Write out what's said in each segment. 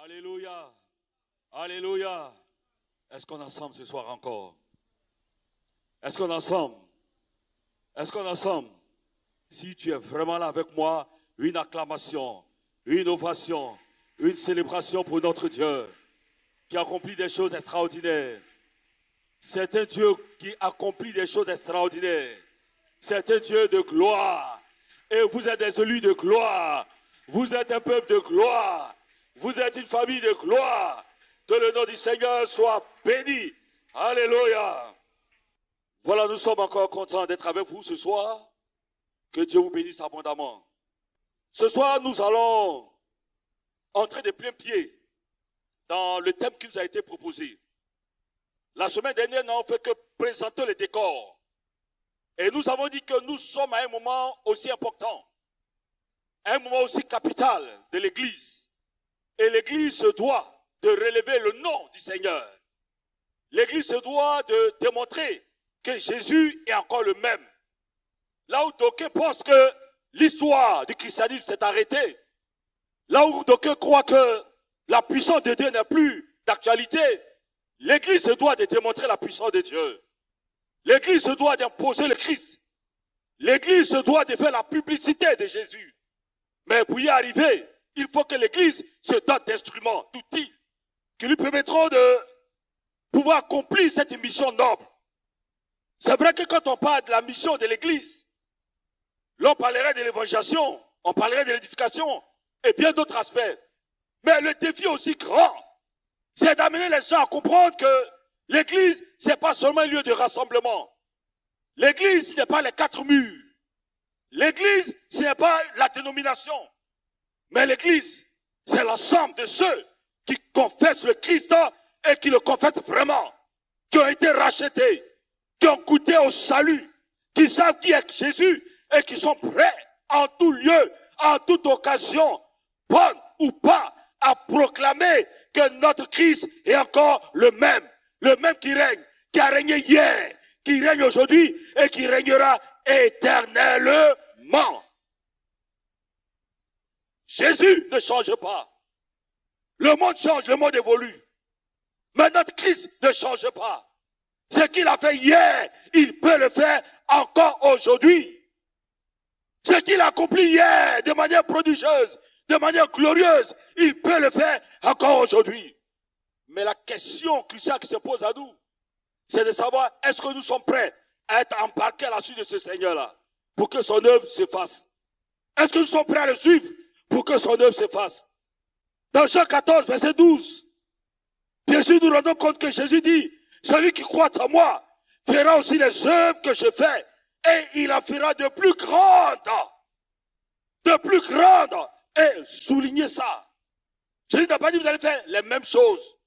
Alléluia. Alléluia. Est-ce qu'on est ensemble ce soir encore? Est-ce qu'on est ensemble? Est-ce qu'on est ensemble? Si tu es vraiment là avec moi, une acclamation, une ovation, une célébration pour notre Dieu qui accomplit des choses extraordinaires. C'est un Dieu qui accomplit des choses extraordinaires. C'est un Dieu de gloire. Et vous êtes des élus de gloire. Vous êtes un peuple de gloire. Vous êtes une famille de gloire. Que le nom du Seigneur soit béni. Alléluia. Voilà, nous sommes encore contents d'être avec vous ce soir. Que Dieu vous bénisse abondamment. Ce soir, nous allons entrer de plein pied dans le thème qui nous a été proposé. La semaine dernière, nous n'avons fait que présenter le décor. Et nous avons dit que nous sommes à un moment aussi important, un moment aussi capital de l'Église. Et l'Église se doit de relever le nom du Seigneur. L'Église se doit de démontrer que Jésus est encore le même. Là où d'aucuns pensent que l'histoire du christianisme s'est arrêtée, là où d'aucuns croient que la puissance de Dieu n'est plus d'actualité, l'Église se doit de démontrer la puissance de Dieu. L'Église se doit d'imposer le Christ. L'Église se doit de faire la publicité de Jésus. Mais pour y arriver, il faut que l'Église se dote d'instruments, d'outils, qui lui permettront de pouvoir accomplir cette mission noble. C'est vrai que quand on parle de la mission de l'Église, l'on parlerait de l'évangélisation, on parlerait de l'édification et bien d'autres aspects. Mais le défi aussi grand, c'est d'amener les gens à comprendre que l'Église, ce n'est pas seulement un lieu de rassemblement. L'Église, ce n'est pas les quatre murs. L'Église, ce n'est pas la dénomination. Mais l'Église, c'est l'ensemble de ceux qui confessent le Christ et qui le confessent vraiment, qui ont été rachetés, qui ont goûté au salut, qui savent qui est Jésus et qui sont prêts en tout lieu, en toute occasion, bonne ou pas, à proclamer que notre Christ est encore le même qui règne, qui a régné hier, qui règne aujourd'hui et qui régnera éternellement. Jésus ne change pas. Le monde change, le monde évolue. Mais notre Christ ne change pas. Ce qu'il a fait hier, il peut le faire encore aujourd'hui. Ce qu'il a accompli hier de manière prodigieuse, de manière glorieuse, il peut le faire encore aujourd'hui. Mais la question cruciale qui se pose à nous, c'est de savoir, est-ce que nous sommes prêts à être embarqués à la suite de ce Seigneur-là, pour que son œuvre se fasse? Est-ce que nous sommes prêts à le suivre, pour que son œuvre se fasse? Dans Jean 14, verset 12, bien sûr, nous nous rendons compte que Jésus dit, celui qui croit en moi fera aussi les œuvres que je fais, et il en fera de plus grandes. De plus grandes. Et soulignez ça. Jésus n'a pas dit, vous allez faire les mêmes choses.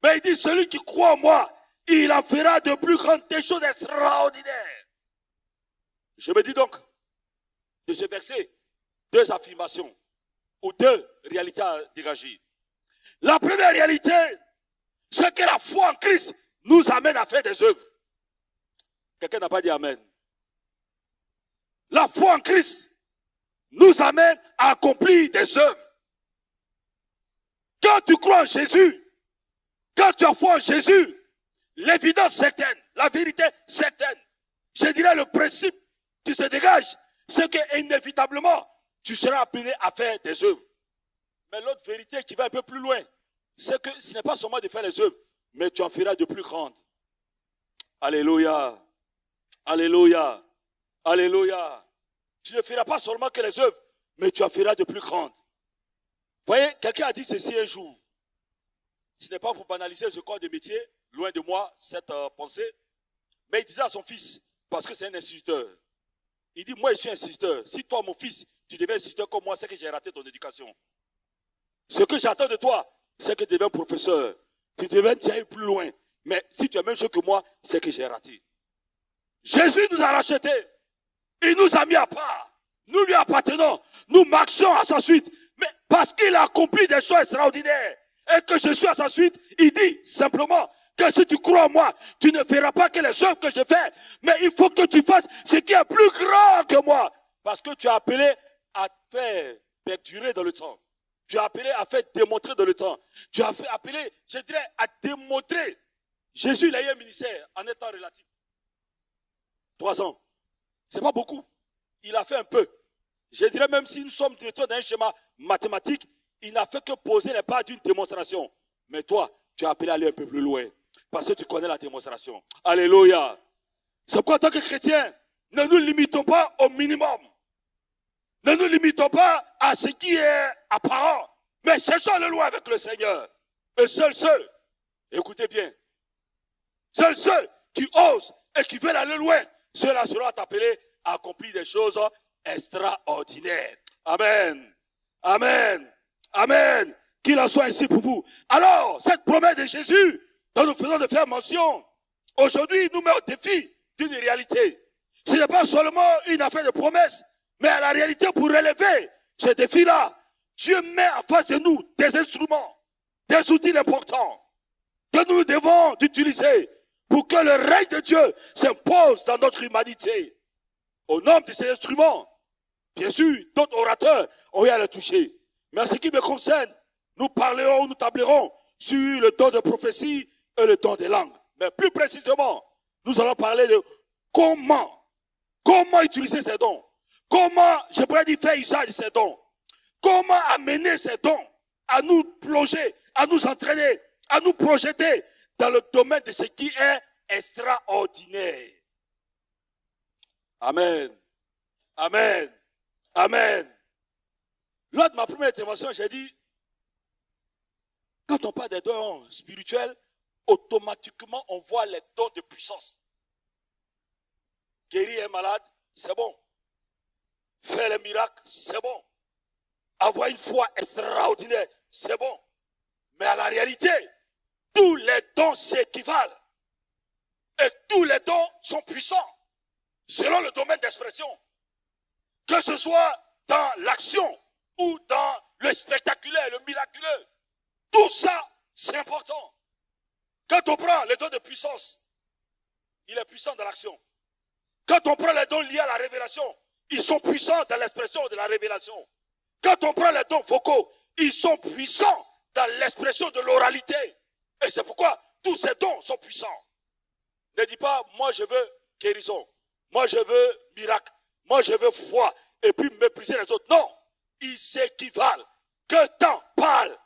Mais il dit, celui qui croit en moi, il en fera de plus grandes, des choses extraordinaires. Je me dis donc, de ce verset, deux affirmations, ou deux réalités à dégager. La première réalité, c'est que la foi en Christ nous amène à faire des œuvres. Quelqu'un n'a pas dit amen. La foi en Christ nous amène à accomplir des œuvres. Quand tu crois en Jésus, quand tu as foi en Jésus, l'évidence certaine, la vérité certaine, je dirais le principe qui se dégage, c'est que inévitablement, tu seras appelé à faire des œuvres. Mais l'autre vérité qui va un peu plus loin, c'est que ce n'est pas seulement de faire les œuvres, mais tu en feras de plus grandes. Alléluia. Alléluia. Alléluia. Tu ne feras pas seulement que les œuvres, mais tu en feras de plus grandes. Voyez, quelqu'un a dit ceci un jour. Ce n'est pas pour banaliser ce corps de métier, loin de moi, cette pensée. Mais il disait à son fils, parce que c'est un instituteur. Il dit, moi je suis instituteur. Si toi, mon fils, tu deviens instituteur comme moi, c'est que j'ai raté ton éducation. Ce que j'attends de toi, c'est que tu deviens professeur. Tu deviens aller plus loin. Mais si tu as même chose que moi, c'est que j'ai raté. Jésus nous a rachetés. Il nous a mis à part. Nous lui appartenons. Nous marchons à sa suite. Mais parce qu'il a accompli des choses extraordinaires et que je suis à sa suite, il dit simplement que si tu crois en moi, tu ne feras pas que les œuvres que je fais. Mais il faut que tu fasses ce qui est plus grand que moi. Parce que tu es appelé à faire perdurer dans le temps. Tu as appelé à faire démontrer dans le temps. Tu as appelé, je dirais, à démontrer. Jésus, il a eu un ministère en étant relatif. 3 ans. C'est pas beaucoup. Il a fait un peu. Je dirais même si nous sommes directeurs d'un schéma mathématique, il n'a fait que poser les bases d'une démonstration. Mais toi, tu as appelé à aller un peu plus loin. Parce que tu connais la démonstration. Alléluia. C'est pourquoi en tant que chrétien, ne nous limitons pas au minimum. Ne nous limitons pas à ce qui est apparent. Mais cherchons le loin avec le Seigneur. Et seuls ceux, écoutez bien, seuls ceux qui osent et qui veulent aller loin, ceux-là seront appelés à accomplir des choses extraordinaires. Amen. Amen. Amen. Qu'il en soit ainsi pour vous. Alors, cette promesse de Jésus, dont nous faisons de faire mention, aujourd'hui, nous met au défi d'une réalité. Ce n'est pas seulement une affaire de promesse, mais à la réalité, pour relever ce défi-là, Dieu met en face de nous des instruments, des outils importants que nous devons utiliser pour que le règne de Dieu s'impose dans notre humanité. Au nom de ces instruments, bien sûr, d'autres orateurs ont eu à le toucher. Mais en ce qui me concerne, nous tablerons sur le don de prophétie et le don des langues. Mais plus précisément, nous allons parler de comment utiliser ces dons. Comment, je pourrais dire, faire usage de ces dons. Comment amener ces dons à nous plonger, à nous entraîner, à nous projeter dans le domaine de ce qui est extraordinaire. Amen. Amen. Amen. Lors de ma première intervention, j'ai dit, quand on parle des dons spirituels, automatiquement on voit les dons de puissance. Guérir un malade, c'est bon. Faire les miracles, c'est bon. Avoir une foi extraordinaire, c'est bon. Mais à la réalité, tous les dons s'équivalent. Et tous les dons sont puissants, selon le domaine d'expression. Que ce soit dans l'action ou dans le spectaculaire, le miraculeux. Tout ça, c'est important. Quand on prend les dons de puissance, il est puissant dans l'action. Quand on prend les dons liés à la révélation, ils sont puissants dans l'expression de la révélation. Quand on prend les dons vocaux, ils sont puissants dans l'expression de l'oralité. Et c'est pourquoi tous ces dons sont puissants. Ne dis pas, moi je veux guérison, moi je veux miracle, moi je veux foi, et puis mépriser les autres. Non, ils s'équivalent. Que tant parle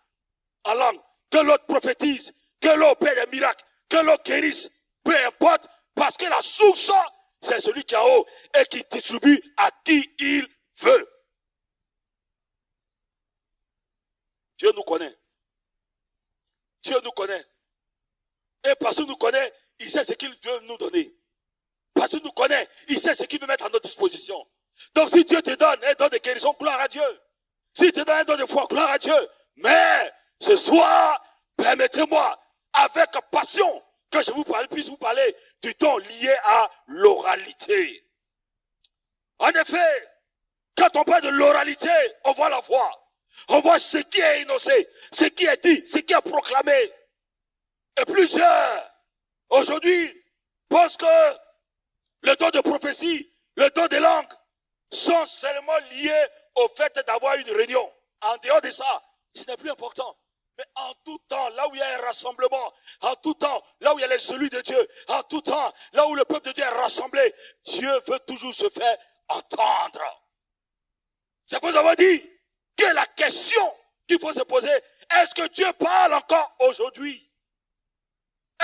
en langue, que l'autre prophétise, que l'autre opère des miracles, que l'autre guérisse, peu importe, parce que la source, c'est celui qui est en haut et qui distribue à qui il veut. Dieu nous connaît. Dieu nous connaît. Et parce qu'il nous connaît, il sait ce qu'il veut nous donner. Parce qu'il nous connaît, il sait ce qu'il veut mettre à notre disposition. Donc si Dieu te donne un don de guérison, gloire à Dieu. S'il te donne un don de foi, gloire à Dieu. Mais ce soir, permettez-moi, avec passion, que je puisse vous parler du don lié à l'oralité. En effet, quand on parle de l'oralité, on voit la voix. On voit ce qui est énoncé, ce qui est dit, ce qui est proclamé. Et plusieurs, aujourd'hui, pensent que le don de prophétie, le don des langues, sont seulement liés au fait d'avoir une réunion. En dehors de ça, ce n'est plus important. Mais en tout temps, là où il y a un rassemblement, en tout temps, là où il y a les élus de Dieu, en tout temps, là où le peuple de Dieu est rassemblé, Dieu veut toujours se faire entendre. C'est pour ça qu'on dit que la question qu'il faut se poser, est-ce que Dieu parle encore aujourd'hui?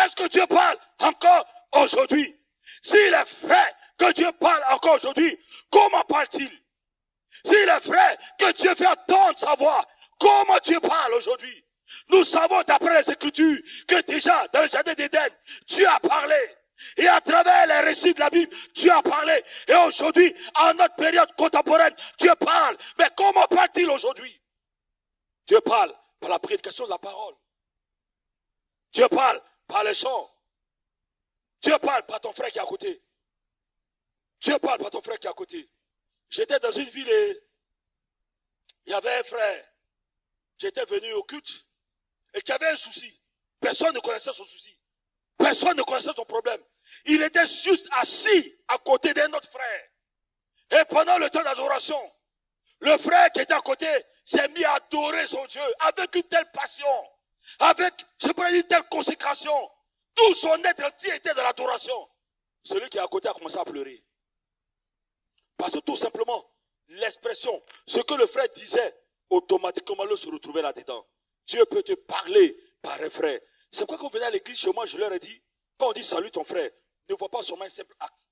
Est-ce que Dieu parle encore aujourd'hui? S'il est vrai que Dieu parle encore aujourd'hui, comment parle-t-il? S'il est vrai que Dieu fait entendre sa voix, comment Dieu parle aujourd'hui? Nous savons d'après les Écritures que déjà dans le jardin d'Éden, Dieu a parlé. Et à travers les récits de la Bible, Dieu a parlé. Et aujourd'hui, en notre période contemporaine, Dieu parle. Mais comment parle-t-il aujourd'hui? Dieu parle par la prédication de la parole. Dieu parle par les chants. Dieu parle par ton frère qui est à côté. Dieu parle par ton frère qui est à côté. J'étais dans une ville et il y avait un frère qui était venu au culte et qui avait un souci. Personne ne connaissait son souci. Personne ne connaissait son problème. Il était juste assis à côté d'un autre frère. Et pendant le temps d'adoration, Le frère qui était à côté s'est mis à adorer son Dieu avec une telle passion, avec, je pourrais dire, une telle consécration. Tout son être entier était de l'adoration. Celui qui est à côté a commencé à pleurer. Parce que tout simplement, l'expression, ce que le frère disait, automatiquement, le se retrouvait là-dedans. Dieu peut te parler par un frère. C'est pourquoi quand on venait à l'église chez moi, je leur ai dit, quand on dit salut ton frère, ne vois pas seulement un simple acte.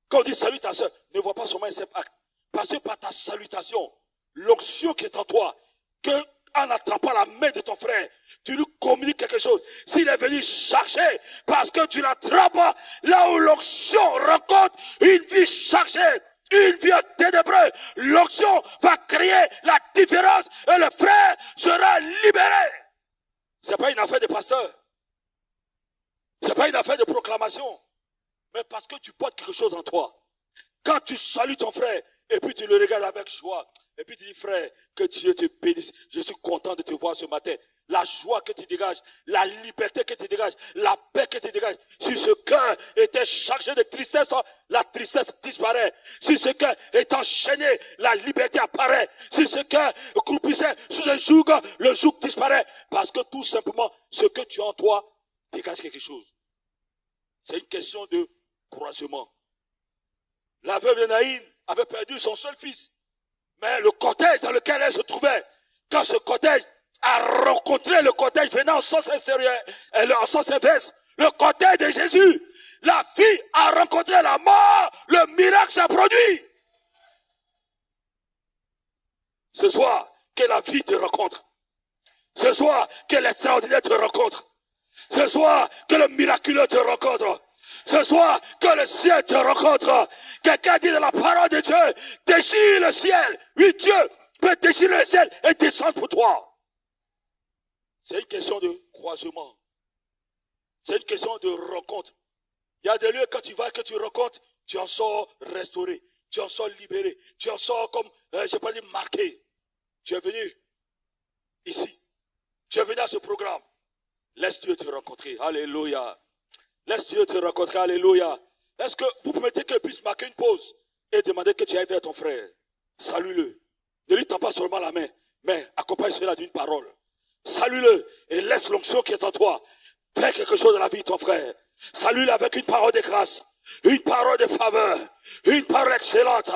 Quand on dit salut ta soeur, ne vois pas seulement un simple acte. Parce que par ta salutation, l'onction qui est en toi, que en attrapant la main de ton frère, tu lui communiques quelque chose. S'il est venu charger, parce que tu l'attrapes là où l'onction rencontre une vie chargée, une vie ténébreuse, l'onction va créer la différence et le frère sera libéré. C'est pas une affaire de pasteur. C'est pas une affaire de proclamation. Mais parce que tu portes quelque chose en toi. Quand tu salues ton frère, et puis tu le regardes avec joie, et puis tu dis, frère, que Dieu te bénisse. Je suis content de te voir ce matin. La joie que tu dégages, la liberté que tu dégages, la paix que tu dégages. Si ce cœur était chargé de tristesse, la tristesse disparaît. Si ce cœur est enchaîné, la liberté apparaît. Si ce cœur croupissait sous un joug, le joug disparaît. Parce que tout simplement, ce que tu as en toi dégage quelque chose. C'est une question de croisement. La veuve de Naïn avait perdu son seul fils. Mais le cortège dans lequel elle se trouvait, quand ce cortège a rencontré le cortège venant en sens extérieur, en sens inverse, le cortège de Jésus, la fille a rencontré la mort, le miracle s'est produit. Ce soir, que la vie te rencontre. Ce soir, que l'extraordinaire te rencontre. Ce soir, que le miraculeux te rencontre. Ce soir, que le ciel te rencontre. Quelqu'un dit de la parole de Dieu, déchire le ciel. Oui, Dieu peut déchirer le ciel et descendre pour toi. C'est une question de croisement. C'est une question de rencontre. Il y a des lieux quand tu vas, que tu rencontres, tu en sors restauré. Tu en sors libéré. Tu en sors comme, je peux dire, marqué. Tu es venu ici. Tu es venu à ce programme. Laisse Dieu te rencontrer. Alléluia. Laisse Dieu te rencontrer. Alléluia. Est-ce que vous permettez qu'il puisse marquer une pause et demander que tu ailles vers ton frère? Salue-le. Ne lui tends pas seulement la main, mais accompagne cela d'une parole. Salue-le et laisse l'onction qui est en toi faire quelque chose dans la vie de ton frère. Salue-le avec une parole de grâce, une parole de faveur, une parole excellente.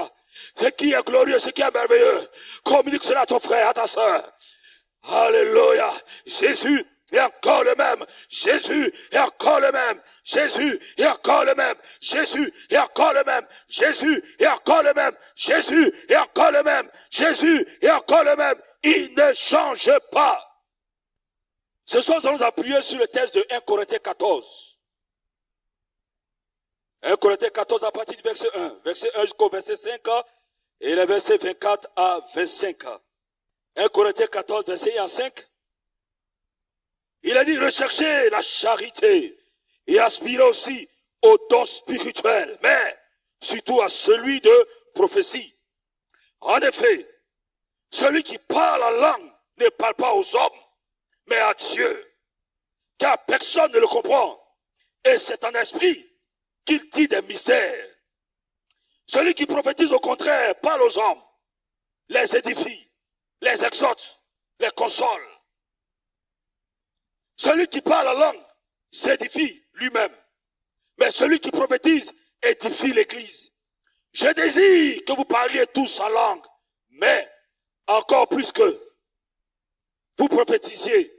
Ce qui est glorieux, ce qui est merveilleux. Communique cela à ton frère, à ta soeur. Alléluia. Jésus est encore le même. Jésus est encore le même. Jésus est encore le même. Jésus est encore le même. Jésus est encore le même. Jésus est encore le même. Jésus est encore le même. Il ne change pas. Ce soir, nous allons appuyer sur le texte de 1 Corinthiens 14. 1 Corinthiens 14 à partir du verset 1. Verset 1 jusqu'au verset 5 et les versets 24 à 25. 1 Corinthiens 14, verset 1 à 5. Il a dit, recherchez la charité et aspirez aussi au don spirituel, mais surtout à celui de prophétie. En effet, celui qui parle en langue ne parle pas aux hommes, mais à Dieu, car personne ne le comprend. Et c'est en esprit qu'il dit des mystères. Celui qui prophétise au contraire parle aux hommes, les édifie, les exhorte, les console. Celui qui parle en langue s'édifie lui-même. Mais celui qui prophétise édifie l'église. Je désire que vous parliez tous en langue, mais encore plus que vous prophétisiez.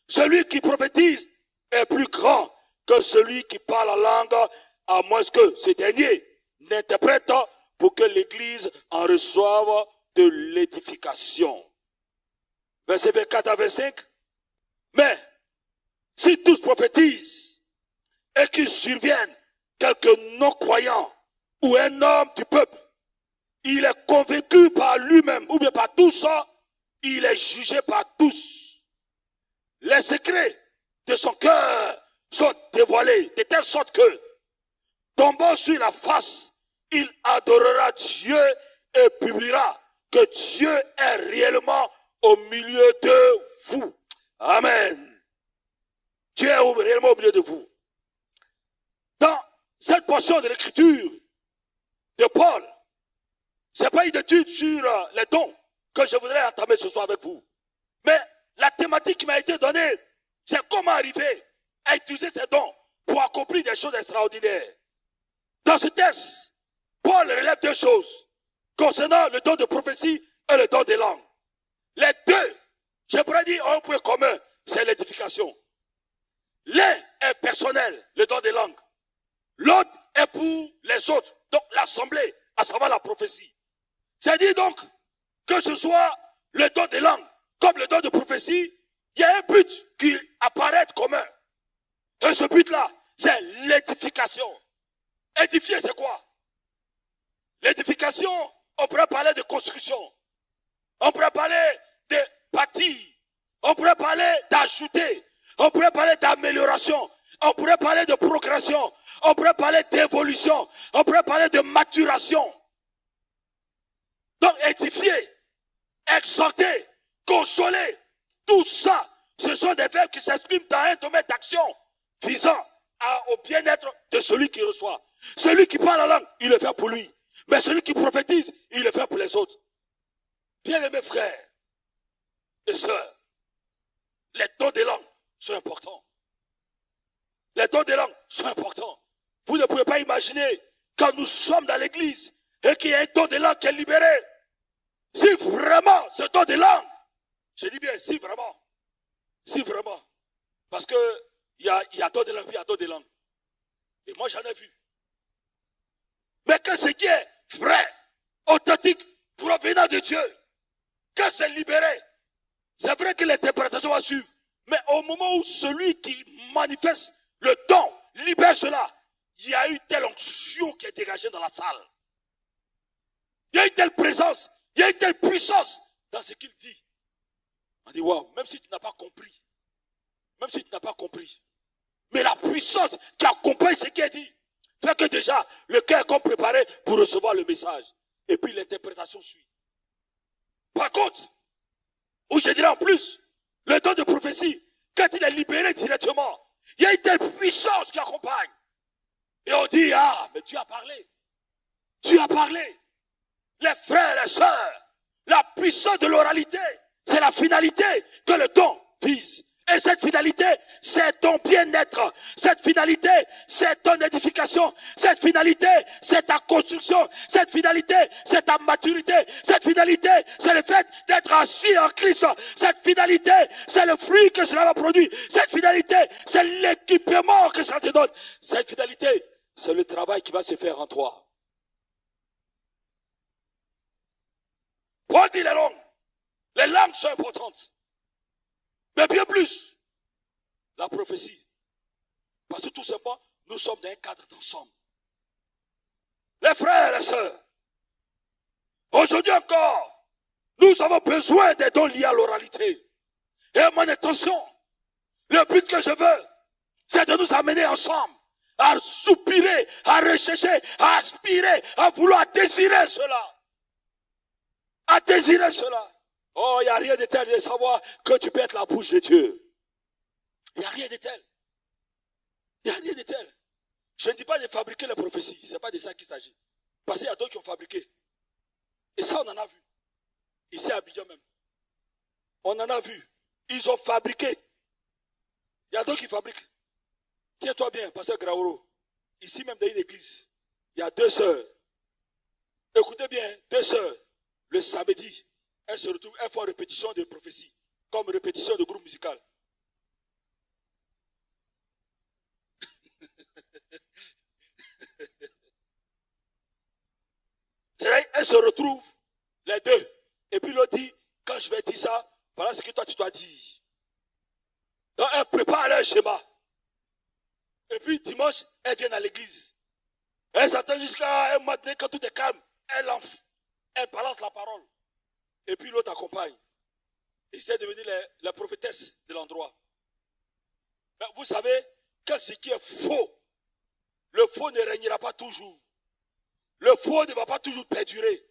Celui qui prophétise est plus grand que celui qui parle en langue, à moins que ce dernier n'interprète pour que l'église en reçoive de l'édification. Verset 24 à 25. Mais si tous prophétisent et qu'il survienne quelques non-croyants ou un homme du peuple, il est convaincu par lui-même ou bien par tous, il est jugé par tous. Les secrets de son cœur sont dévoilés de telle sorte que, tombant sur la face, il adorera Dieu et publiera que Dieu est réellement au milieu de vous. Amen. Dieu est réellement au milieu de vous. Dans cette portion de l'écriture de Paul, Ce n'est pas une étude sur les dons que je voudrais entamer ce soir avec vous. Mais la thématique qui m'a été donnée, c'est comment arriver à utiliser ces dons pour accomplir des choses extraordinaires. Dans ce texte, Paul relève deux choses concernant le don de prophétie et le don des langues. Les deux, je pourrais dire, ont un point commun, c'est l'édification. L'un est personnel, le don des langues. L'autre est pour les autres, donc l'assemblée, à savoir la prophétie. C'est-à-dire donc, que ce soit le don des langues, comme le don de prophétie, il y a un but qui apparaît commun. Et ce but-là, c'est l'édification. Édifier, c'est quoi? L'édification, on pourrait parler de construction. On pourrait parler de bâtir. On pourrait parler d'ajouter. On pourrait parler d'amélioration. On pourrait parler de progression. On pourrait parler d'évolution. On pourrait parler de maturation. Donc, édifier, exhorter, consoler, tout ça, ce sont des verbes qui s'expriment dans un domaine d'action visant au bien-être de celui qui reçoit. Celui qui parle la langue, il le fait pour lui. Mais celui qui prophétise, il le fait pour les autres. Bien-aimés frères et sœurs, les dons des langues sont importants. Les dons des langues sont importants. Vous ne pouvez pas imaginer quand nous sommes dans l'église et qu'il y a un don des langues qui est libéré. Si vraiment ce don des langues, je dis bien si vraiment, parce que il y a don des langues, il y a don des langues. Et moi j'en ai vu. Mais que ce qui est vrai, authentique, provenant de Dieu, que c'est libéré, c'est vrai que l'interprétation va suivre. Mais au moment où celui qui manifeste le don libère cela, il y a eu telle onction qui est dégagée dans la salle. Il y a eu telle présence, il y a eu telle puissance dans ce qu'il dit. On dit, waouh, même si tu n'as pas compris, mais la puissance qui accompagne ce qui est dit, fait que déjà, le cœur est comme préparé pour recevoir le message. Et puis l'interprétation suit. Par contre, ou je dirais en plus, le don de prophétie, quand il est libéré directement, il y a une telle puissance qui accompagne. Et on dit, ah, mais tu as parlé. Les frères et les sœurs, la puissance de l'oralité, c'est la finalité que le don vise. Et cette finalité, c'est ton bien-être. Cette finalité, c'est ton édification. Cette finalité, c'est ta construction. Cette finalité, c'est ta maturité. Cette finalité, c'est le fait d'être assis en Christ. Cette finalité, c'est le fruit que cela va produire. Cette finalité, c'est l'équipement que cela te donne. Cette finalité, c'est le travail qui va se faire en toi. Paul dit les langues. Les langues sont importantes. Mais bien plus, la prophétie. Parce que tout simplement, nous sommes dans un cadre d'ensemble. Les frères et les sœurs, aujourd'hui encore, nous avons besoin des dons liés à l'oralité. Et mon intention, le but que je veux, c'est de nous amener ensemble à soupirer, à rechercher, à aspirer, à vouloir désirer cela. À désirer cela. Oh, il n'y a rien de tel de savoir que tu peux être la bouche de Dieu. Il n'y a rien de tel. Je ne dis pas de fabriquer les prophéties. Ce n'est pas de ça qu'il s'agit. Parce qu'il y a d'autres qui ont fabriqué. Et ça, on en a vu. Ici à Abidjan même. On en a vu. Ils ont fabriqué. Il y a d'autres qui fabriquent. Tiens-toi bien, pasteur Graoro. Ici même dans une église, il y a 2 sœurs. Écoutez bien, 2 sœurs. Le samedi, elles se retrouvent, elles font répétition de prophétie, comme répétition de groupe musical. C'est-à-dire, elles se retrouvent, les deux. Et puis l'autre dit, quand je vais dire ça, voilà ce que toi tu dois dire. Donc elles préparent leur schéma. Et puis dimanche, elles viennent à l'église. Elles attendent jusqu'à un matin, quand tout est calme, elles balancent la parole. Et puis l'autre accompagne. Et c'est devenu la prophétesse de l'endroit. Mais vous savez que ce qui est faux, le faux ne régnera pas toujours. Le faux ne va pas toujours perdurer.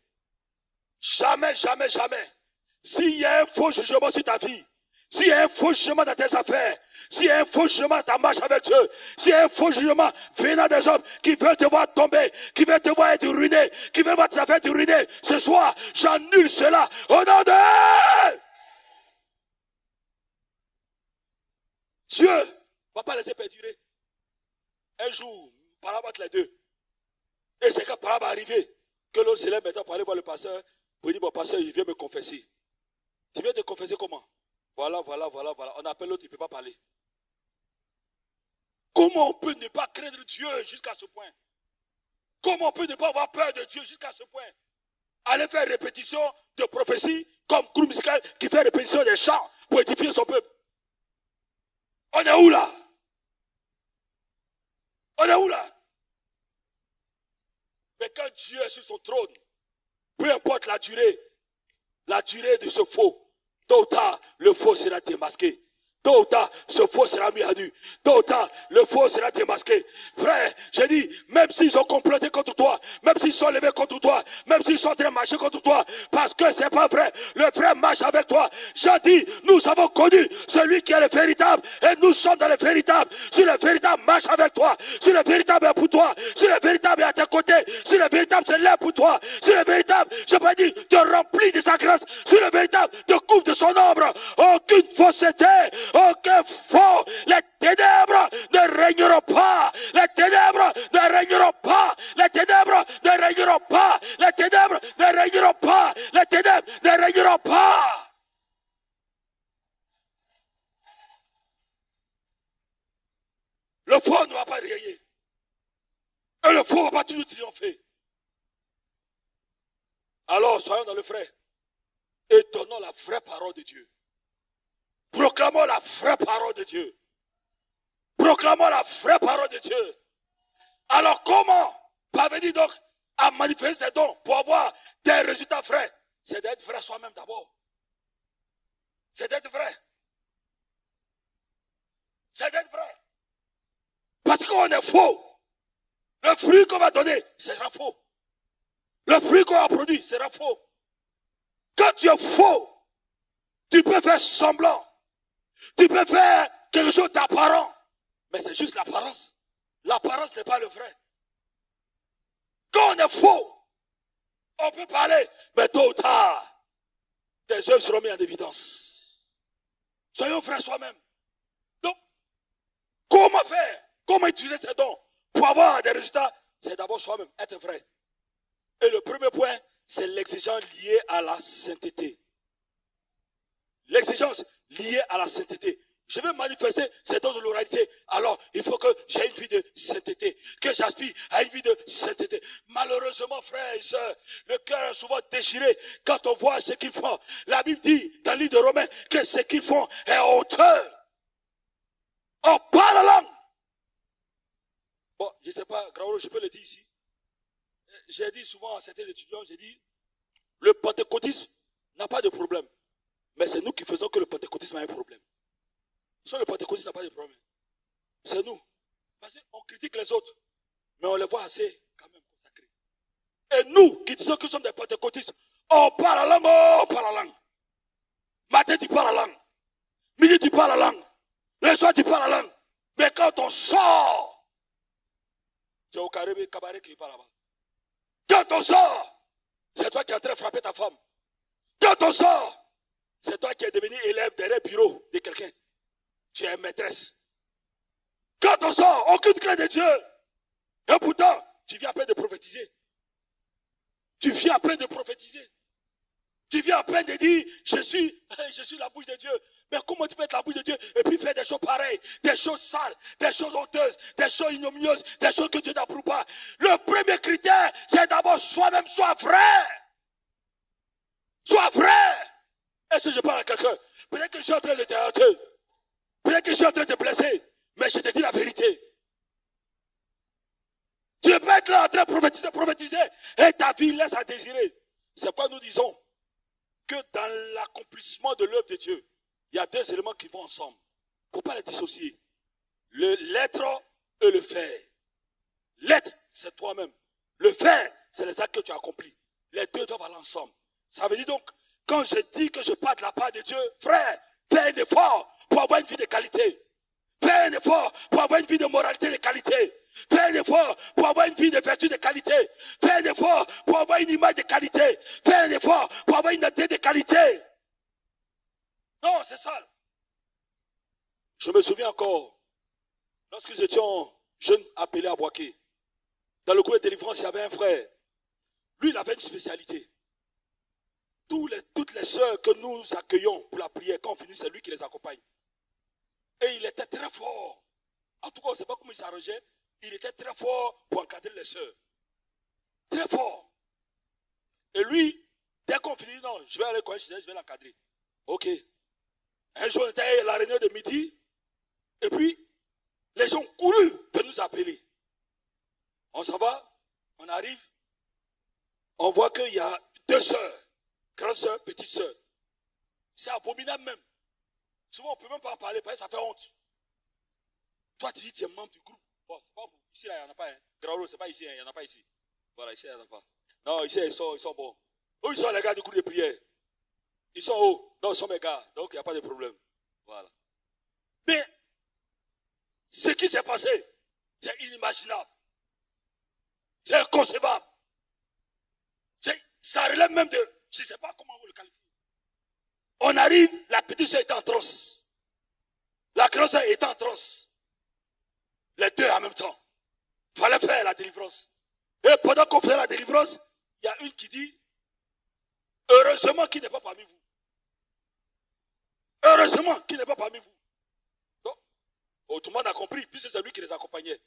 Jamais, jamais, jamais. S'il y a un faux jugement sur ta vie, s'il y a un faux jugement dans tes affaires, s'il y a un faux jugement dans ta marche avec Dieu, s'il y a un faux jugement venant des hommes qui veulent te voir tomber, qui veulent te voir être ruiné, qui veulent voir tes affaires te ruiner, ce soir, j'annule cela au nom de Dieu. Ne va pas laisser perdurer. Un jour, par là entre les deux. Et c'est quand par là va arriver que l'autre s'élève maintenant pour aller voir le pasteur, pour dire, bon pasteur, il vient me confesser. Tu viens te confesser comment? Voilà. On appelle l'autre, il ne peut pas parler. Comment on peut ne pas craindre Dieu jusqu'à ce point? Comment on peut ne pas avoir peur de Dieu jusqu'à ce point? Aller faire répétition de prophétie comme groupe musical qui fait répétition des chants pour édifier son peuple. On est où là? On est où là? Mais quand Dieu est sur son trône, peu importe la durée de ce faux, tôt ou tard, le faux sera démasqué. Tôt ou tard, ce faux sera mis à nu. Tôt ou tard, le faux sera démasqué. Frère, j'ai dit, même s'ils ont comploté contre toi, même s'ils sont levés contre toi, même s'ils sont en train de marcher contre toi, parce que c'est pas vrai, le frère marche avec toi. J'ai dit, nous avons connu celui qui est le véritable, et nous sommes dans le véritable. Si le véritable marche avec toi, si le véritable est pour toi, si le véritable est à tes côtés, si le véritable se lève pour toi, si le véritable, je peux dire, te remplit de sa grâce, si le véritable te couvre de son ombre, aucune fausseté, aucun faux, les ténèbres ne régneront pas, les ténèbres ne régneront pas, les ténèbres ne régneront pas, les ténèbres ne régneront pas, les ténèbres ne régneront pas. Le faux ne va pas régner. Et le faux ne va pas toujours triompher. Alors, soyons dans le vrai et donnons la vraie parole de Dieu. Proclamons la vraie parole de Dieu. Proclamons la vraie parole de Dieu. Alors comment parvenir donc à manifester ces dons pour avoir des résultats vrais? C'est d'être vrai soi-même d'abord. C'est d'être vrai. C'est d'être vrai. Parce qu'on est faux. Le fruit qu'on va donner sera faux. Le fruit qu'on va produire sera faux. Quand tu es faux, tu peux faire semblant. Tu peux faire quelque chose d'apparent. Mais c'est juste l'apparence. L'apparence n'est pas le vrai. Quand on est faux, on peut parler, mais tôt ou tard, tes œuvres seront mises en évidence. Soyons vrais soi-même. Donc, comment faire? Comment utiliser ces dons pour avoir des résultats? C'est d'abord soi-même, être vrai. Et le premier point, c'est l'exigence liée à la sainteté. L'exigence liée à la sainteté. Je veux manifester ces dons de l'oralité. Alors, il faut que j'ai une vie de sainteté. Que j'aspire à une vie de sainteté. Malheureusement, frères et sœurs, le cœur est souvent déchiré quand on voit ce qu'ils font. La Bible dit, dans le livre de Romains, que ce qu'ils font est honteux. On parle la langue. Bon, je ne sais pas, Grand-Roi, je peux le dire ici. J'ai dit souvent à certains étudiants, j'ai dit, le pentecôtisme n'a pas de problème. Mais c'est nous qui faisons que le pentecôtisme a un problème. Soit le pentecôtisme n'a pas de problème. C'est nous. Parce qu'on critique les autres. Mais on les voit assez quand même consacrés. Et nous qui disons que nous sommes des pentecôtistes, on parle la langue, on parle la langue. Matin tu parles la langue. Midi tu parles la langue. Le soir tu parles la langue. Mais quand on sort, c'est au cabaret qui parle là-bas. Quand on sort, c'est toi qui es en train de frapper ta femme. Quand on sort, c'est toi qui es devenu élève derrière le bureau de quelqu'un. Tu es maîtresse. Quand on sort, aucune crainte de Dieu. Et pourtant, tu viens à peine de prophétiser. Tu viens à peine de prophétiser. Tu viens à peine de dire, je suis la bouche de Dieu. Mais comment tu peux être la bouche de Dieu et puis faire des choses pareilles, des choses sales, des choses honteuses, des choses ignominieuses, des choses que Dieu n'approuve pas? Le premier critère, c'est d'abord soi-même, sois vrai. Sois vrai. Est-ce que je parle à quelqu'un? Peut-être que je suis en train de te heurter. Peut-être que je suis en train de te blesser. Mais je te dis la vérité. Tu peux être là en train de prophétiser, et ta vie laisse à désirer. C'est pourquoi nous disons que dans l'accomplissement de l'œuvre de Dieu, il y a deux éléments qui vont ensemble. Il ne faut pas les dissocier. L'être et le faire. L'être, c'est toi-même. Le faire, c'est les actes que tu as accomplis. Les deux doivent aller ensemble. Ça veut dire donc, quand je dis que je parle de la part de Dieu, frère, fais un effort pour avoir une vie de qualité. Fais un effort pour avoir une vie de moralité de qualité. Fais un effort pour avoir une vie de vertu de qualité. Fais un effort pour avoir une image de qualité. Fais un effort pour avoir une identité de qualité. Non, c'est ça. Je me souviens encore, lorsque nous étions jeunes appelés à Boaké, dans le groupe de délivrance, il y avait un frère. Lui, il avait une spécialité. Toutes les sœurs que nous accueillons pour la prière, quand on finit, c'est lui qui les accompagne. Et il était très fort. En tout cas, on ne sait pas comment il s'arrangeait. Il était très fort pour encadrer les sœurs. Très fort. Et lui, dès qu'on finit, non, je vais aller quand je vais l'encadrer. Ok. Un jour, on était à la réunion de midi. Et puis, les gens courus de nous appeler. On s'en va, on arrive. On voit qu'il y a 2 sœurs. Grande sœur, petite sœur. C'est abominable même. Souvent, on ne peut même pas en parler, parce que ça fait honte. Toi, tu dis, tu es membre du groupe. Bon, c'est pas ici, là, il n'y en a pas. Hein. Grand c'est pas ici, il n'y en a pas ici. Voilà, ici, il n'y en a pas. Non, ici, ils sont bons. Où ils sont les gars du groupe de prière? Ils sont hauts. Non, ils sont mes gars. Donc, il n'y a pas de problème. Voilà. Mais, ce qui s'est passé, c'est inimaginable. C'est inconcevable. Ça relève même de... Je ne sais pas comment vous le qualifiez. On arrive, la petite sœur est en transe. La grande sœur est en transe. Les deux en même temps. Il fallait faire la délivrance. Et pendant qu'on fait la délivrance, il y a une qui dit, heureusement qu'il n'est pas parmi vous. Heureusement qu'il n'est pas parmi vous. Donc, tout le monde a compris, puisque c'est lui qui les accompagnait.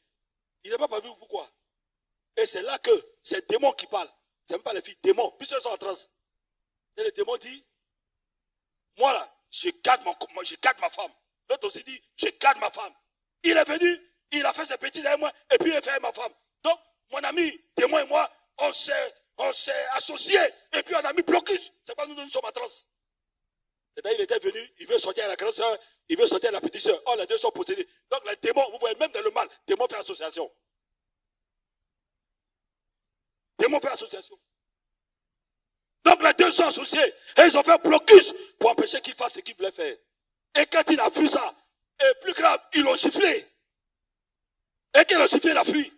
Il n'est pas parmi vous, pourquoi? Et c'est là que c'est démon qui parle. C'est même pas les filles, démons, puisqu'elles sont en transe. Et le démon dit, moi là, je garde ma femme. L'autre aussi dit, je garde ma femme. Il est venu, il a fait ses petits avec moi, et puis il a fait ma femme. Donc, mon ami, démon et moi, on s'est associés, et puis on a mis blocus. C'est pas nous sommes en transe. Et là, il était venu, il veut sortir à la grande soeur, il veut sortir à la petite soeur. Oh, les deux sont possédés. Donc, les démons, vous voyez, même dans le mal, démon fait association. Démon fait association. Donc, les deux sont associés, et ils ont fait blocus pour empêcher qu'il fasse ce qu'il voulait faire. Et quand il a vu ça, et plus grave, ils l'ont sifflé. Et quand ils l'ont sifflé, il a fui.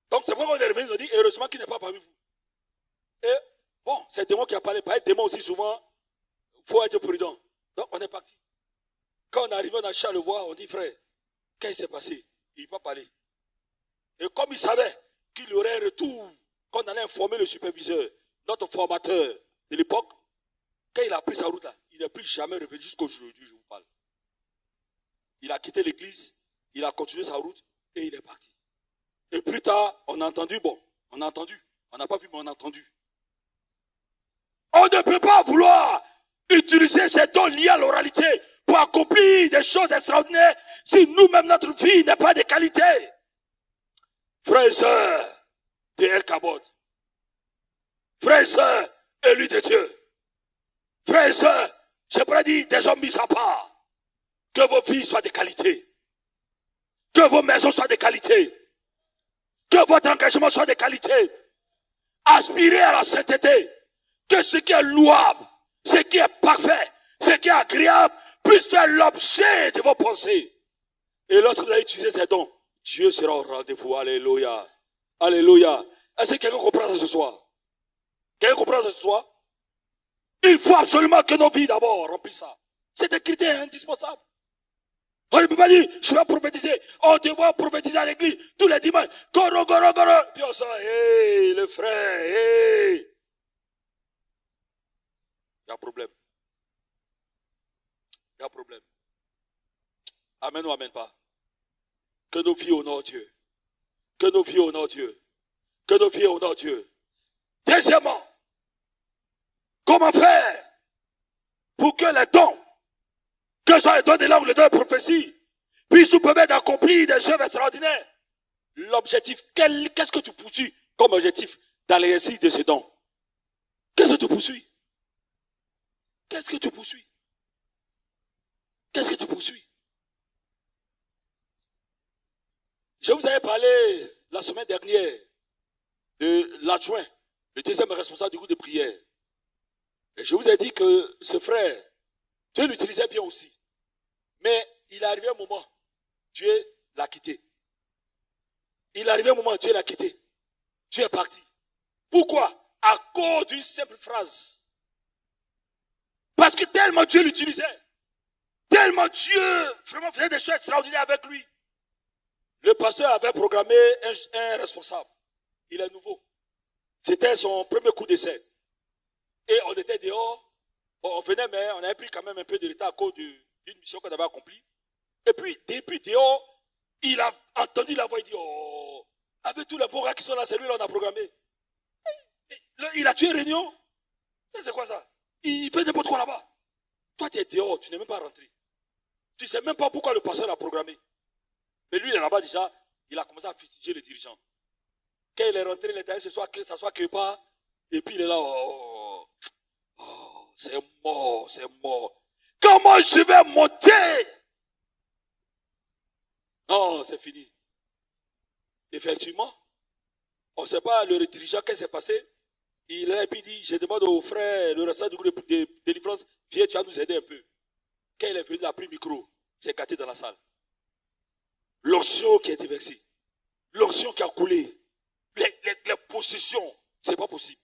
Donc, c'est pourquoi on est revenu, ils ont dit, heureusement qu'il n'est pas parmi vous. Et, bon, c'est le démon qui a parlé, pas être démon aussi souvent. Il faut être prudent. Donc, on est parti. Quand on est arrivé, on a cherché à le voir, on dit, frère, qu'est-ce qui s'est passé? Il n'a pas parlé. Et comme il savait qu'il y aurait un retour, qu'on allait informer le superviseur, notre formateur de l'époque, quand il a pris sa route là, il n'est plus jamais revenu jusqu'aujourd'hui, je vous parle. Il a quitté l'église, il a continué sa route et il est parti. Et plus tard, on a entendu, on n'a pas vu, mais on a entendu. On ne peut pas vouloir utiliser ces dons liés à l'oralité pour accomplir des choses extraordinaires si nous-mêmes, notre vie n'est pas de qualité. Frères et sœurs de El Kabod, frères et sœurs élus de Dieu, frères et sœurs, je pourrais dire des hommes mis à part, que vos vies soient de qualité, que vos maisons soient de qualité, que votre engagement soit de qualité, aspirez à la sainteté, que ce qui est louable, ce qui est parfait, ce qui est agréable, puisse faire l'objet de vos pensées. Et lorsque vous allez utiliser ces dons, Dieu sera au rendez-vous. Alléluia. Alléluia. Est-ce que quelqu'un comprend ça ce soir? Quelqu'un comprend ça ce soir? Il faut absolument que nos vies d'abord remplissent ça. C'est un critère indispensable. On ne peut pas dire, je vais prophétiser. On doit prophétiser à l'église tous les dimanches. Goro, goro, goro. Puis on sent, hé, le frère, hé. Il y a un problème. Il y a un problème. Amen ou amen pas? Que nos vies honorent Dieu. Que nos vies honorent Dieu. Que nos vies honorent Dieu. Deuxièmement, comment faire pour que les dons, que ce soit les dons de langue, les dons de prophétie, puissent nous permettre d'accomplir des œuvres extraordinaires? L'objectif, qu'est-ce que tu poursuis comme objectif dans l'exercice de ces dons? Qu'est-ce que tu poursuis? Qu'est-ce que tu poursuis? Qu'est-ce que tu poursuis? Je vous avais parlé la semaine dernière de l'adjoint, le deuxième responsable du groupe de prière. Et je vous ai dit que ce frère, Dieu l'utilisait bien aussi. Mais il est arrivé un moment Dieu l'a quitté. Il est arrivé un moment où Dieu l'a quitté. Dieu est parti. Pourquoi? À cause d'une simple phrase. Parce que tellement Dieu l'utilisait. Tellement Dieu vraiment faisait des choses extraordinaires avec lui. Le pasteur avait programmé un responsable. Il est nouveau. C'était son premier coup d'essai. Et on était dehors. On venait, mais on avait pris quand même un peu de retard à cause d'une mission qu'on avait accomplie. Et puis, depuis dehors, il a entendu la voix. Il dit, oh, avec tous les bons gars qui sont là, c'est lui qu'on a programmé. Il a tué Réunion. Ça, c'est quoi ça? Il fait n'importe quoi là-bas. Toi, tu es dehors, tu n'es même pas rentré. Tu ne sais même pas pourquoi le pasteur l'a programmé. Mais lui, il est là-bas déjà, il a commencé à fustiger les dirigeants. Quand il est rentré, il est allé s'asseoir quelque part, et puis il est là, oh, c'est mort, c'est mort. Comment je vais monter? Non, c'est fini. Effectivement, on ne sait pas le dirigeant qu'est-ce qui s'est passé. Il a puis dit, je demande au frère, le restant du groupe de délivrance, viens, tu vas nous aider un peu. Quand il est venu, il a pris le micro, c'est gâté dans la salle. L'onction qui a été versée, l'onction qui a coulé, les possessions, c'est pas possible.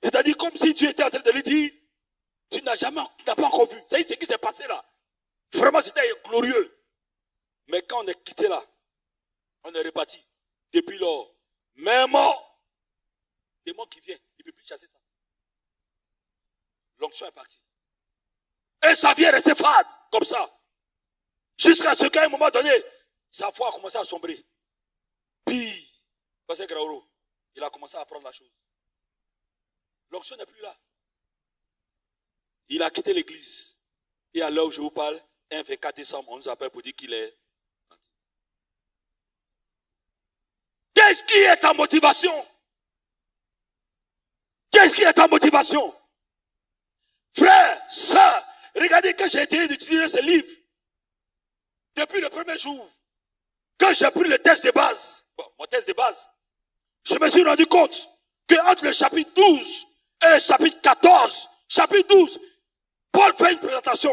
C'est-à-dire comme si Dieu était en train de lui dire, tu n'as pas encore vu. C'est ce qui s'est passé là. Vraiment, c'était glorieux. Mais quand on est quitté là, on est reparti. Depuis lors, même mort, des morts qui viennent, il ne peut plus chasser ça. L'onction est partie. Et ça vient rester fade, comme ça. Jusqu'à ce qu'à un moment donné, sa foi a commencé à sombrer. Puis, Pasteur Graouro, il a commencé à apprendre la chose. L'onction n'est plus là. Il a quitté l'église. Et à l'heure où je vous parle, un 24 décembre, on nous appelle pour dire qu'il est parti. Qu'est-ce qui est ta motivation? Qu'est-ce qui est ta motivation? Frère, sœur, regardez quand j'ai été d'utiliser ce livre. Depuis le premier jour, quand j'ai pris le test de base, mon test de base, je me suis rendu compte que entre le chapitre 12 et le chapitre 14, chapitre 12, Paul fait une présentation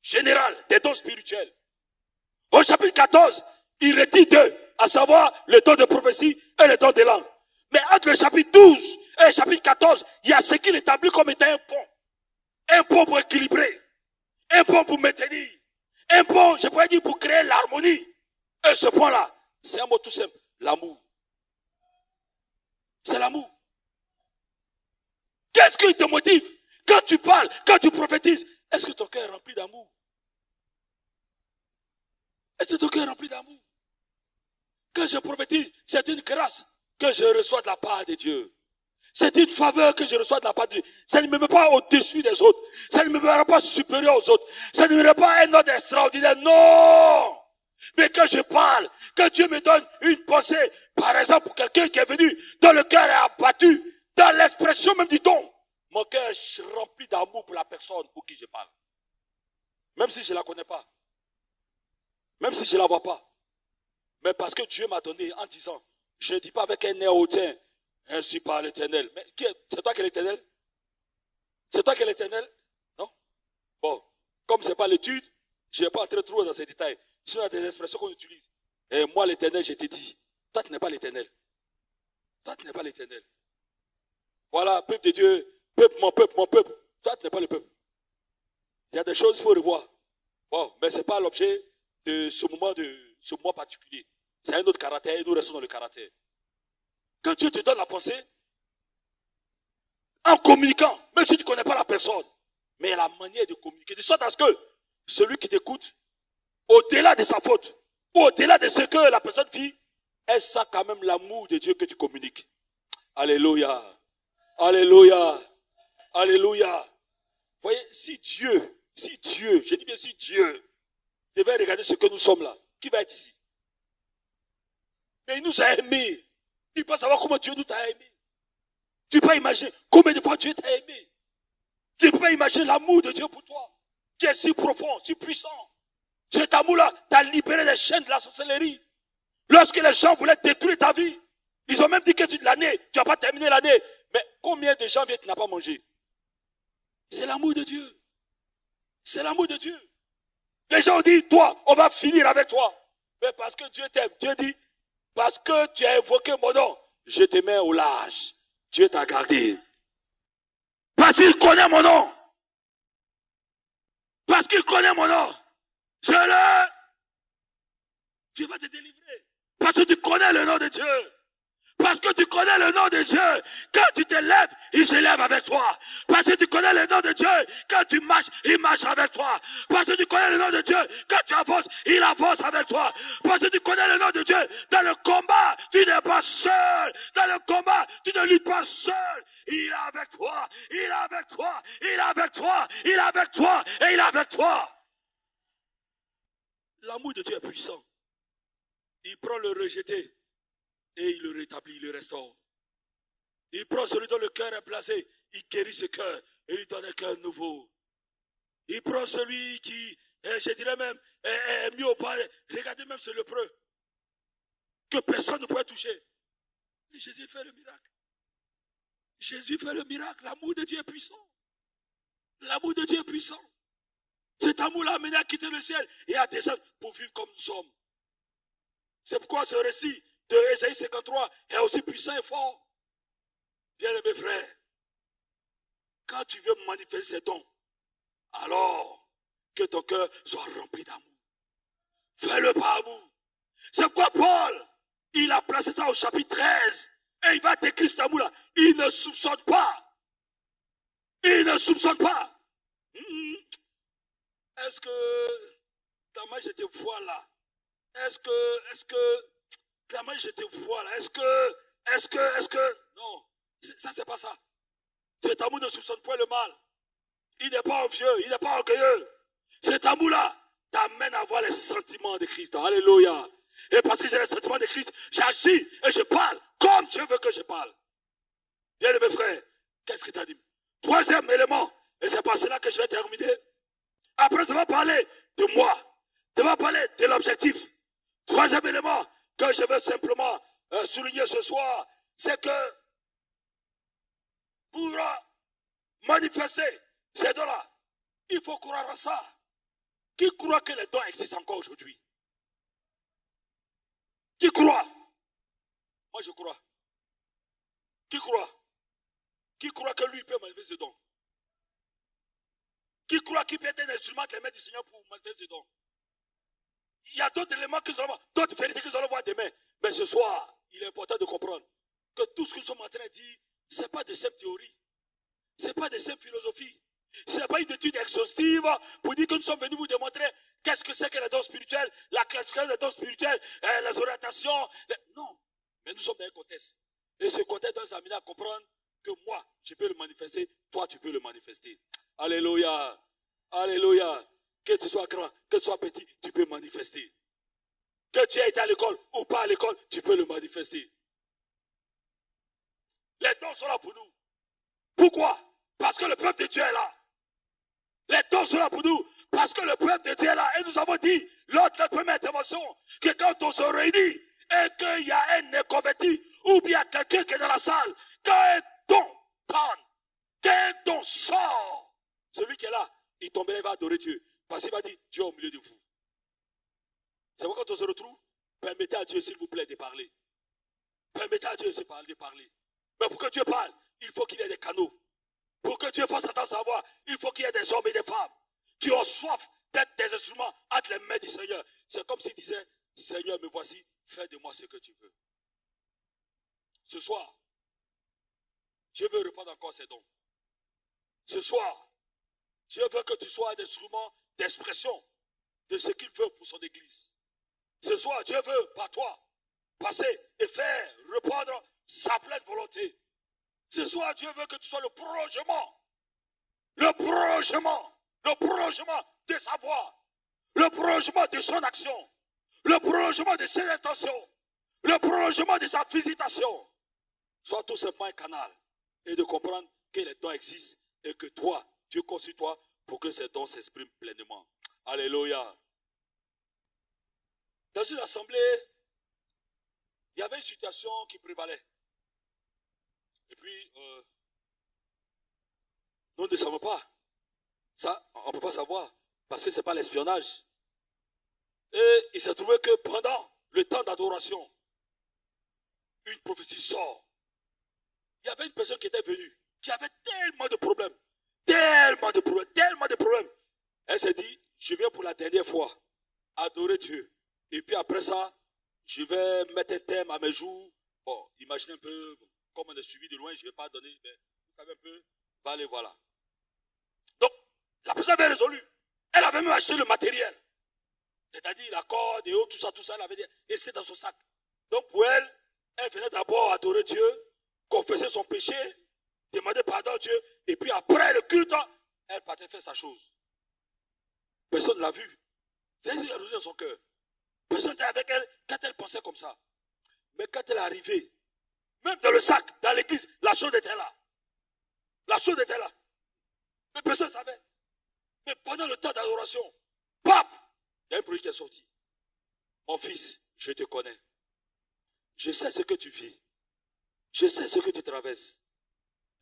générale des dons spirituels. Au chapitre 14, il retire deux, à savoir le don de prophétie et le don de langue. Mais entre le chapitre 12 et le chapitre 14, il y a ce qu'il établit comme étant un pont. Un pont pour équilibrer. Un pont pour maintenir. Un pont, je pourrais dire, pour créer l'harmonie. Et ce point-là, c'est un mot tout simple. L'amour. C'est l'amour. Qu'est-ce qui te motive? Quand tu parles, quand tu prophétises, est-ce que ton cœur est rempli d'amour? Est-ce que ton cœur est rempli d'amour? Quand je prophétise, c'est une grâce que je reçois de la part de Dieu. C'est une faveur que je reçois de la part de Dieu. Ça ne me met pas au-dessus des autres. Ça ne me met pas supérieur aux autres. Ça ne me met pas un ordre extraordinaire. Non! Mais quand je parle, quand Dieu me donne une pensée, par exemple, pour quelqu'un qui est venu, dont le cœur est abattu, dans l'expression même du don, mon cœur est rempli d'amour pour la personne pour qui je parle. Même si je ne la connais pas. Même si je ne la vois pas. Mais parce que Dieu m'a donné en disant, je ne dis pas avec un air hautain, ainsi par l'Éternel. Mais c'est toi qui es l'Éternel? C'est toi qui es l'Éternel? Non? Bon, comme ce n'est pas l'étude, je ne vais pas entrer trop dans ces détails. Ce sont des expressions qu'on utilise. Et moi, l'Éternel, je t'ai dit, toi tu n'es pas l'Éternel. Toi tu n'es pas l'Éternel. Voilà, peuple de Dieu, peuple, mon peuple, mon peuple. Toi tu n'es pas le peuple. Il y a des choses qu'il faut revoir. Bon, mais ce n'est pas l'objet de ce moment particulier. C'est un autre caractère et nous restons dans le caractère. Quand Dieu te donne la pensée, en communiquant, même si tu ne connais pas la personne, mais la manière de communiquer, de sorte à ce que celui qui t'écoute, au-delà de sa faute, au-delà de ce que la personne vit, elle sent quand même l'amour de Dieu que tu communiques. Alléluia. Alléluia. Alléluia. Vous voyez, si Dieu, je dis bien si Dieu devait regarder ce que nous sommes là, qui va être ici? Mais il nous a aimés. Tu peux savoir comment Dieu nous a aimés. Tu peux imaginer combien de fois Dieu t'a aimé. Tu peux imaginer l'amour de Dieu pour toi, qui est si profond, si puissant. Cet amour-là t'a libéré des chaînes de la sorcellerie. Lorsque les gens voulaient détruire ta vie, ils ont même dit que l'année, tu n'as pas terminé l'année. Mais combien de gens viennent, tu n'as pas mangé? C'est l'amour de Dieu. C'est l'amour de Dieu. Les gens ont dit, toi, on va finir avec toi. Mais parce que Dieu t'aime. Dieu dit, parce que tu as invoqué mon nom, je te mets au large. Dieu t'a gardé. Parce qu'il connaît mon nom. Parce qu'il connaît mon nom. Dieu va te délivrer. Parce que tu connais le nom de Dieu. Parce que tu connais le nom de Dieu. Quand tu te lèves, il se lève avec toi. Parce que tu connais le nom de Dieu. Quand tu marches, il marche avec toi. Parce que tu connais le nom de Dieu. Quand tu avances, il avance avec toi. Parce que tu connais le nom de Dieu. Dans le combat, tu n'es pas seul. Dans le combat, tu ne luttes pas seul. Il est avec toi. Il est avec toi. Il est avec toi. Il est avec toi. Et il est avec toi. L'amour de Dieu est puissant. Il prend le rejeté. Et il le rétablit, il le restaure. Il prend celui dont le cœur est blasé, il guérit ce cœur et lui donne un cœur nouveau. Il prend celui qui, je dirais même, est mis au pas. Regardez même ce lépreux, que personne ne pouvait toucher. Et Jésus fait le miracle. Jésus fait le miracle. L'amour de Dieu est puissant. L'amour de Dieu est puissant. Cet amour-là a amené à quitter le ciel et à descendre pour vivre comme nous sommes. C'est pourquoi ce récit de Ésaïe 53 est aussi puissant et fort. Bien-aimés frères, quand tu veux manifester ces dons, alors que ton cœur soit rempli d'amour. Fais-le par amour. C'est pourquoi Paul, il a placé ça au chapitre 13. Et il va décrire cet amour-là. Il ne soupçonne pas. Il ne soupçonne pas. Est-ce que, comment je te vois là? Est-ce que, comment je te vois là? Est-ce que, non, ça c'est pas ça. Cet amour ne soupçonne pas le mal. Il n'est pas envieux, il n'est pas orgueilleux. Cet amour-là t'amène à avoir les sentiments de Christ. Alléluia. Et parce que j'ai les sentiments de Christ, j'agis et je parle comme Dieu veut que je parle. Bien mes frères, qu'est-ce que tu as dit? Troisième élément, et c'est par cela que je vais terminer. Après, tu vas parler de moi. Tu vas parler de l'objectif. Troisième élément que je veux simplement souligner ce soir, c'est que pour manifester ces dons-là, il faut croire à ça. Qui croit que les dons existent encore aujourd'hui? Qui croit? Moi je crois. Qui croit? Qui croit que lui peut manifester ses dons? Qui croit qu'il peut être un instrument de les mains du Seigneur pour manifester ses dons? Il y a d'autres éléments que nous allons voir, d'autres vérités que nous allons voir demain. Mais ce soir, il est important de comprendre que tout ce que nous sommes en train de dire, ce n'est pas de simple théorie. Ce n'est pas de simple philosophie. Ce n'est pas une étude exhaustive pour dire que nous sommes venus vous démontrer qu'est-ce que c'est que les dons spirituels, la classification des dons spirituels, les orientations. Non. Mais nous sommes dans un contexte. Et ce contexte doit nous amener à comprendre que moi, je peux le manifester, toi, tu peux le manifester. Alléluia. Alléluia. Que tu sois grand, que tu sois petit, tu peux manifester. Que tu aies été à l'école ou pas à l'école, tu peux le manifester. Les dons sont là pour nous. Pourquoi? Parce que le peuple de Dieu est là. Les dons sont là pour nous. Parce que le peuple de Dieu est là. Et nous avons dit, lors de notre première intervention, que quand on se réunit et qu'il y a un inconverti ou bien quelqu'un qui est dans la salle, quand un don donne, quand un don sort, celui qui est là, il tomberait, il va adorer Dieu. Parce qu'il va dire, Dieu est au milieu de vous. C'est pourquoi quand on se retrouve, permettez à Dieu, s'il vous plaît, de parler. Permettez à Dieu de parler. Mais pour que Dieu parle, il faut qu'il y ait des canaux. Pour que Dieu fasse entendre sa voix, il faut qu'il y ait des hommes et des femmes qui ont soif d'être des instruments entre les mains du Seigneur. C'est comme s'il disait, Seigneur, me voici, fais de moi ce que tu veux. Ce soir, Dieu veut répondre encore ses dons. Ce soir, Dieu veut que tu sois un instrument d'expression de ce qu'il veut pour son église. Ce soir, Dieu veut, par toi, passer et faire répondre sa pleine volonté. Ce soir, Dieu veut que tu sois le prolongement de sa voix, le prolongement de son action, le prolongement de ses intentions, le prolongement de sa visitation. Sois tout simplement un canal et de comprendre que les dons existent et que toi, Dieu conçut toi pour que ces dons s'expriment pleinement. Alléluia. Dans une assemblée, il y avait une situation qui prévalait. Et puis, nous ne savons pas. Ça, on ne peut pas savoir. Parce que ce n'est pas l'espionnage. Et il s'est trouvé que pendant d'adoration, une prophétie sort. Il y avait une personne qui était venue, qui avait tellement de problèmes. Elle s'est dit, je viens pour la dernière fois adorer Dieu. Et puis après ça, je vais mettre un terme à mes jours. Bon, imaginez un peu, comme on est suivi de loin, je ne vais pas donner, mais vous savez un peu, allez, voilà. Donc, la personne avait résolu. Elle avait même acheté le matériel. C'est-à-dire la corde et tout ça, elle avait dit, et c'était dans son sac. Donc pour elle, elle venait d'abord adorer Dieu, confesser son péché, demander pardon à Dieu, et puis après le culte, elle partait faire sa chose. Personne ne l'a vue. C'est ce qui a résolu dans son cœur. Personne n'était avec elle quand elle pensait comme ça. Mais quand elle est arrivée, même dans le sac, dans l'église, la chose était là. La chose était là. Mais personne ne savait. Mais pendant le temps d'adoration, pap, il y a un bruit qui est sorti. Mon fils, je te connais. Je sais ce que tu vis. Je sais ce que tu traverses.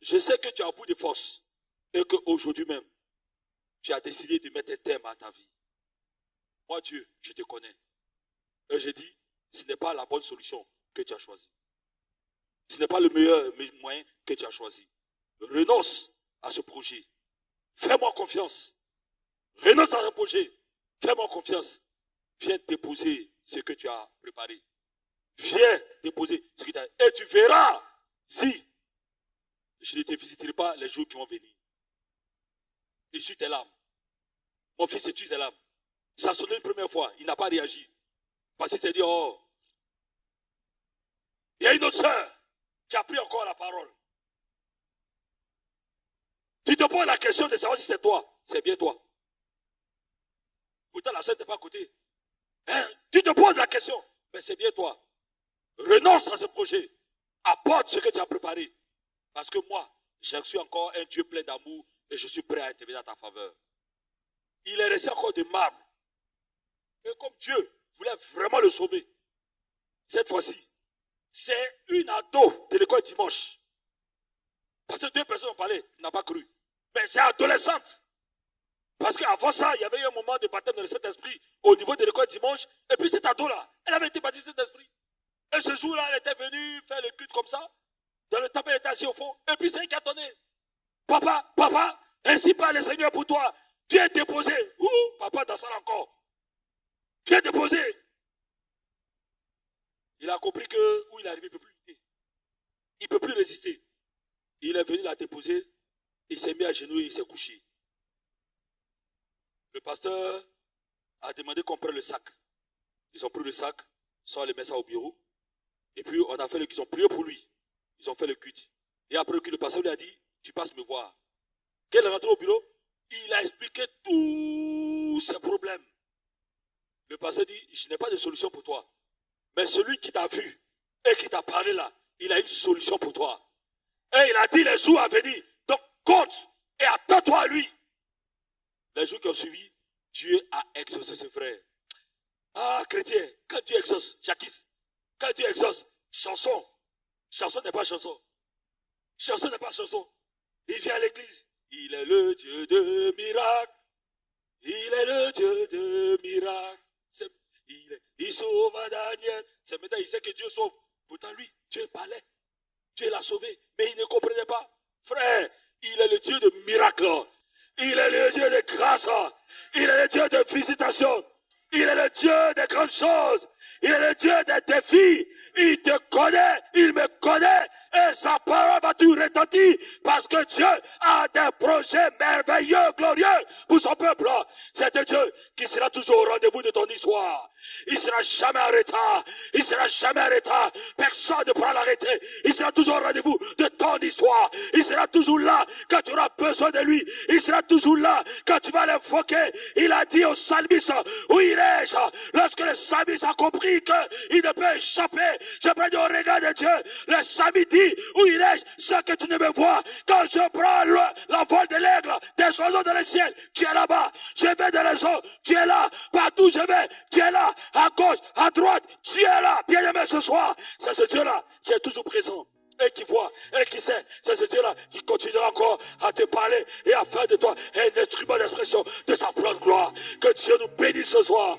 Je sais que tu es à bout de force. Et qu'aujourd'hui même, tu as décidé de mettre un terme à ta vie. Moi, Dieu, je te connais. Et je dis, ce n'est pas la bonne solution que tu as choisie. Ce n'est pas le meilleur moyen que tu as choisi. Renonce à ce projet. Fais-moi confiance. Renonce à ce projet. Fais-moi confiance. Viens déposer ce que tu as préparé. Viens déposer ce que tu as. Et tu verras si je ne te visiterai pas les jours qui vont venir. Essuie tes larmes. Mon fils, essuie tes larmes. Ça a sonné une première fois. Il n'a pas réagi. Parce qu'il s'est dit, oh. Il y a une autre sœur qui a pris encore la parole. Tu te poses la question de savoir si c'est toi. C'est bien toi. Pourtant, la sœur n'est pas à côté. Hein? Tu te poses la question. Mais c'est bien toi. Renonce à ce projet. Apporte ce que tu as préparé. Parce que moi, je suis encore un Dieu plein d'amour et je suis prêt à intervenir à ta faveur. Il est resté encore de marbre. Et comme Dieu voulait vraiment le sauver, cette fois-ci, c'est une ado de l'école dimanche. Parce que 2 personnes ont parlé, il n'a pas cru. Mais c'est adolescente. Parce qu'avant ça, il y avait eu un moment de baptême dans le Saint-Esprit au niveau de l'école dimanche. Et puis cette ado-là, elle avait été baptisée Saint-Esprit. Et ce jour-là, elle était venue faire le culte comme ça. Dans le temple, elle était assise au fond. Et puis c'est elle qui a donné. Papa, ainsi parle le Seigneur pour toi. Tu es déposé. Ouh, papa dans ça encore. Tu es déposé. Il a compris que où il est arrivé, il ne peut plus lutter. Il ne peut plus résister. Il est venu la déposer. Il s'est mis à genoux et il s'est couché. Le pasteur a demandé qu'on prenne le sac. Ils ont pris le sac, sans les mettre ça au bureau. Et puis on a fait ils ont prié pour lui. Ils ont fait le culte. Et après que le pasteur lui a dit, tu passes me voir. Quand il est rentré au bureau, il a expliqué tous ses problèmes. Le pasteur dit, je n'ai pas de solution pour toi. Mais celui qui t'a vu et qui t'a parlé là, il a une solution pour toi. Et il a dit les jours à venir. Donc compte et attends-toi à lui. Les jours qui ont suivi, Dieu a exaucé ses frères. Ah, chrétien, quand Dieu exauce, Jacques, quand Dieu exauce, chanson n'est pas chanson. Chanson n'est pas chanson. Il vient à l'église. Il est le Dieu de miracles. Il est le Dieu de miracles. Il sauve Daniel. C'est maintenant, il sait que Dieu sauve. Pourtant, lui, Dieu parlait. Dieu l'a sauvé. Mais il ne comprenait pas. Frère, il est le Dieu de miracles. Il est le Dieu de grâce. Il est le Dieu de visitation. Il est le Dieu des grandes choses. Il est le Dieu des défis. Il te connaît, il me connaît. Et sa parole va tout retentir. Parce que Dieu a des projets merveilleux, glorieux pour son peuple. C'est un Dieu qui sera toujours au rendez-vous de ton histoire. Il ne sera jamais en retard. Il ne sera jamais en retard. Personne ne pourra l'arrêter. Il sera toujours au rendez-vous de ton histoire. Il sera toujours là quand tu auras besoin de lui. Il sera toujours là quand tu vas l'invoquer. Il a dit au psalmiste, où irai-je? Lorsque le psalmiste a compris qu'il ne peut échapper, je prends au regard de Dieu. Le psalmiste dit, où irai-je sans que tu ne me vois? Quand je prends l'envol de l'aigle, des oiseaux dans le ciel, tu es là-bas. Je vais dans les eaux, tu es là. Partout je vais, tu es là. À gauche, à droite, tu es là. Bien-aimé ce soir, c'est ce Dieu-là qui est toujours présent et qui voit et qui sait. C'est ce Dieu-là qui continuera encore à te parler et à faire de toi un instrument d'expression de sa pleine gloire. Que Dieu nous bénisse ce soir.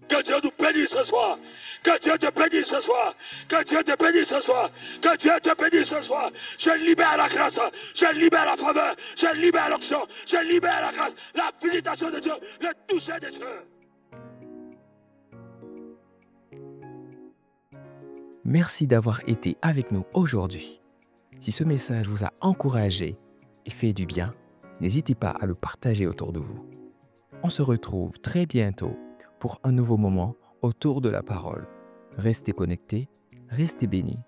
Que Dieu nous bénisse ce soir. Que Dieu te bénisse ce soir. Que Dieu te bénisse ce soir. Que Dieu te bénisse ce soir. Je libère la grâce. Je libère la faveur. Je libère l'onction. Je libère la grâce. La visitation de Dieu. Le toucher de Dieu. Merci d'avoir été avec nous aujourd'hui. Si ce message vous a encouragé et fait du bien, n'hésitez pas à le partager autour de vous. On se retrouve très bientôt pour un nouveau moment autour de la parole. Restez connectés, restez bénis.